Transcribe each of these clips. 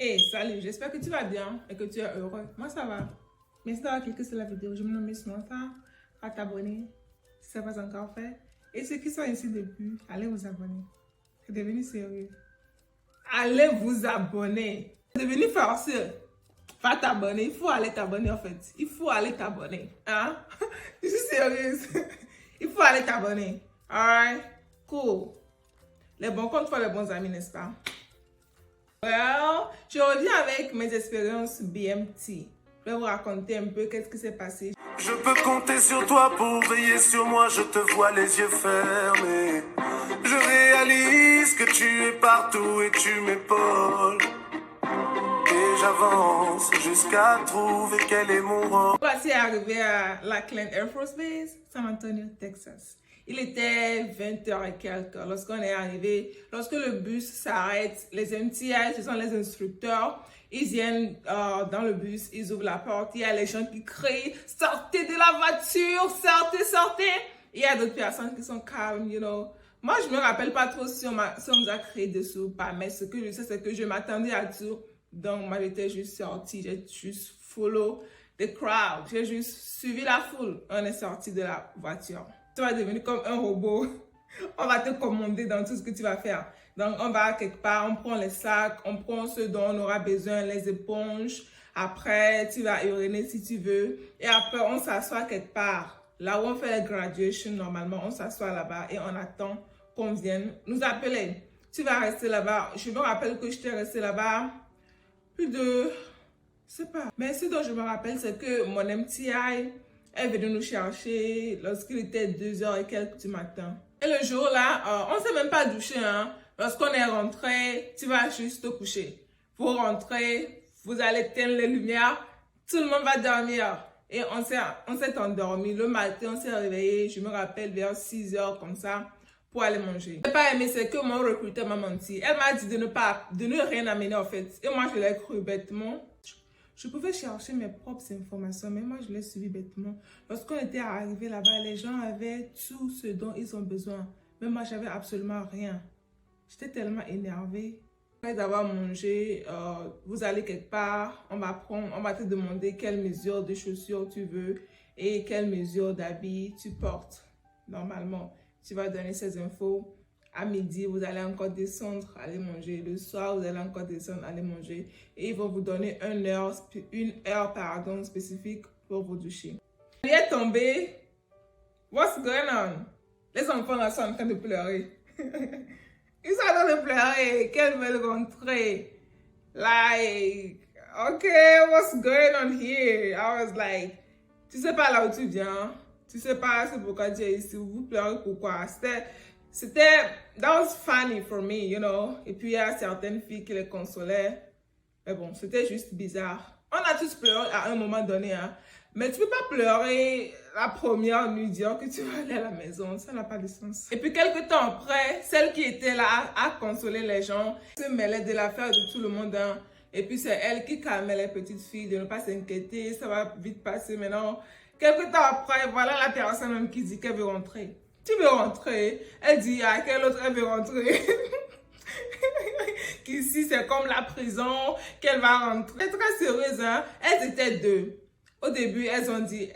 Hey, salut, j'espère que tu vas bien et que tu es heureux. Moi, ça va. Merci d'avoir cliqué sur la vidéo. Je me nomme Samantha. À t'abonner si ce n'est pas encore fait. Et ceux qui sont ici depuis, allez vous abonner. C'est devenu sérieux. Allez vous abonner. C'est devenu forcé. Va t'abonner. Il faut aller t'abonner en fait. Il faut aller t'abonner. Hein? Je suis sérieuse. Il faut aller t'abonner. Alright? Cool. Les bons comptes font les bons amis, n'est-ce pas? Well, je reviens avec mes expériences BMT. Je vais vous raconter un peu qu'est-ce qui s'est passé. Je peux compter sur toi pour veiller sur moi, je te vois les yeux fermés. Je réalise que tu es partout et tu m'épaules. Et j'avance jusqu'à trouver quel est mon rôle. Voici arrivé à Lackland Air Force Base, San Antonio, Texas. Il était 20h et quelques lorsqu'on est arrivé. Lorsque le bus s'arrête, les MTI, ce sont les instructeurs, ils viennent dans le bus, ils ouvrent la porte, il y a les gens qui crient « Sortez de la voiture, sortez, sortez !» Il y a d'autres personnes qui sont calmes, you know. Moi, je me rappelle pas trop si on nous a crié dessus ou pas, mais ce que je sais, c'est que je m'attendais à tout. Donc, moi, j'étais juste sortie, j'ai juste follow the crowd. J'ai juste suivi la foule. On est sorti de la voiture. Tu vas devenir comme un robot. On va te commander dans tout ce que tu vas faire. Donc, on va quelque part, on prend les sacs, on prend ce dont on aura besoin, les éponges. Après, tu vas uriner si tu veux. Et après, on s'assoit quelque part. Là où on fait la graduation, normalement, on s'assoit là-bas et on attend qu'on vienne nous appeler. Tu vas rester là-bas. Je me rappelle que j'étais restée là-bas plus de... Je sais pas. Mais ce dont je me rappelle, c'est que mon MTI est venu nous chercher lorsqu'il était 2h et quelques du matin. Et le jour-là, on ne s'est même pas douché. Hein. Lorsqu'on est rentré, tu vas juste te coucher. Vous rentrez, vous allez éteindre les lumières, tout le monde va dormir. Et on s'est endormi. Le matin, on s'est réveillé, je me rappelle, vers 6h comme ça, pour aller manger. Je n'ai pas aimé, c'est que mon recruteur m'a menti. Elle m'a dit de ne rien amener en fait. Et moi, je l'ai cru bêtement. Je pouvais chercher mes propres informations, mais moi, je l'ai suivi bêtement. Lorsqu'on était arrivé là-bas, les gens avaient tout ce dont ils ont besoin. Mais moi, j'avais absolument rien. J'étais tellement énervée. Après d'avoir mangé, vous allez quelque part, on va te demander quelle mesure de chaussures tu veux et quelle mesure d'habit tu portes. Normalement, tu vas donner ces infos. À midi, vous allez encore descendre, aller manger. Le soir, vous allez encore descendre, aller manger. Et ils vont vous donner une heure spécifique pour vous doucher. Il est tombé. What's going on? Les enfants là sont en train de pleurer. Ils sont en train de pleurer. Qu'elles veulent rentrer. Like, okay, what's going on here? I was like, tu sais pas là où tu viens. Tu sais pas c'est pourquoi tu es ici. Vous pleurez pourquoi? That was funny for me, you know. Et puis, il y a certaines filles qui les consolaient. Mais bon, c'était juste bizarre. On a tous pleuré à un moment donné, hein. Mais tu peux pas pleurer la première nuit, dire que tu vas aller à la maison. Ça n'a pas de sens. Et puis, quelques temps après, celle qui était là à consoler les gens se mêlait de l'affaire de tout le monde, hein. Et puis, c'est elle qui calmait les petites filles de ne pas s'inquiéter. Ça va vite passer maintenant. Quelques temps après, voilà la personne même qui dit qu'elle veut rentrer. Tu veux rentrer? Elle dit à quelle autre elle veut rentrer? Qu'ici c'est comme la prison, qu'elle va rentrer. Elle est très sérieuse, hein? Elles étaient deux. Au début, elles ont dit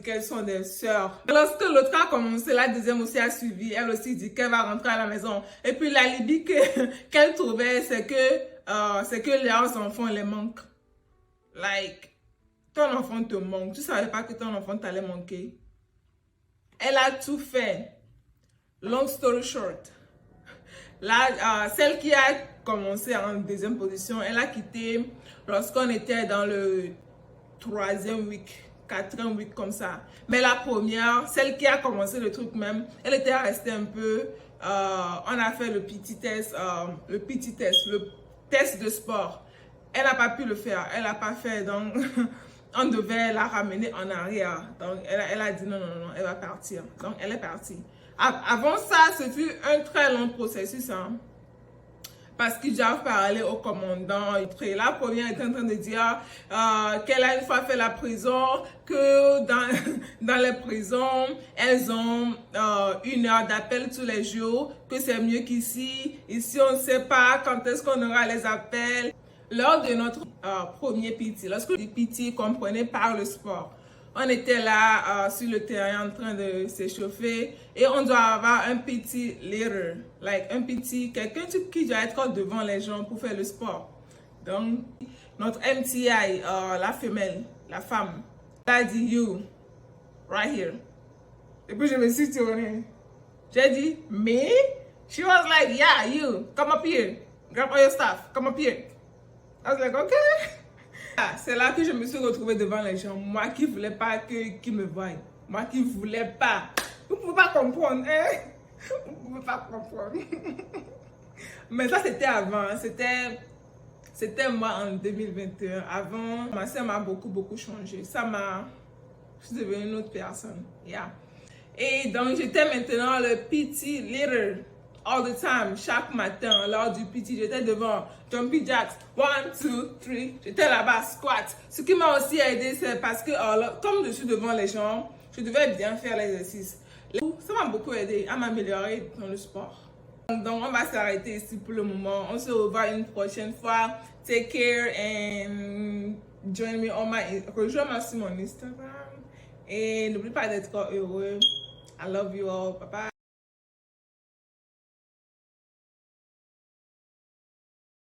qu'elles sont des sœurs. Lorsque l'autre a commencé, la deuxième aussi a suivi. Elle aussi dit qu'elle va rentrer à la maison. Et puis l'alibi qu'elle trouvait, c'est que leurs enfants les manquent. Like, ton enfant te manque. Tu savais pas que ton enfant t'allait manquer. Elle a tout fait. Long story short. Là, celle qui a commencé en deuxième position, elle a quitté lorsqu'on était dans le 3e week, 4e week comme ça. Mais la première, celle qui a commencé le truc même, elle était restée un peu. On a fait le petit test, le test de sport. Elle n'a pas pu le faire, elle n'a pas fait, donc on devait la ramener en arrière. Donc elle a dit non, elle va partir. Donc elle est partie. Avant ça, ce fut un très long processus, hein, parce qu'ils doivent parler au commandant. La première était en train de dire qu'elle a une fois fait la prison, que dans les prisons, elles ont 1 heure d'appel tous les jours, que c'est mieux qu'ici. Ici, on ne sait pas quand est-ce qu'on aura les appels. Lors de notre premier PT, lorsque le PT comprenait par le sport, on était là sur le terrain en train de s'échauffer et on doit avoir un PT leader, un PT, quelqu'un qui doit être devant les gens pour faire le sport. Donc, notre MTI, la femelle, la femme, elle a dit you, right here. Et puis je me suis tournée. J'ai dit, me? She was like, yeah, you, come up here, grab all your stuff, come up here. I was like, okay. C'est là que je me suis retrouvée devant les gens. Moi qui ne voulais pas qu'ils me voient. Moi qui ne voulais pas. Vous ne pouvez pas comprendre, hein? Vous ne pouvez pas comprendre. Mais ça, c'était avant. C'était moi en 2021. Avant, ma soeur m'a beaucoup changé. Je suis devenue une autre personne. Yeah. Et donc, j'étais maintenant le PT leader. All the time, chaque matin, lors du PT, j'étais devant Jumpy Jacks, 1, 2, 3, j'étais là-bas, squat. Ce qui m'a aussi aidé, c'est parce que comme je suis devant les gens, je devais bien faire l'exercice. Ça m'a beaucoup aidé à m'améliorer dans le sport. Donc, on va s'arrêter ici pour le moment. On se revoit une prochaine fois. Take care and join me on my... Rejoins-moi sur mon Instagram. Et n'oublie pas d'être heureux. I love you all. Bye bye.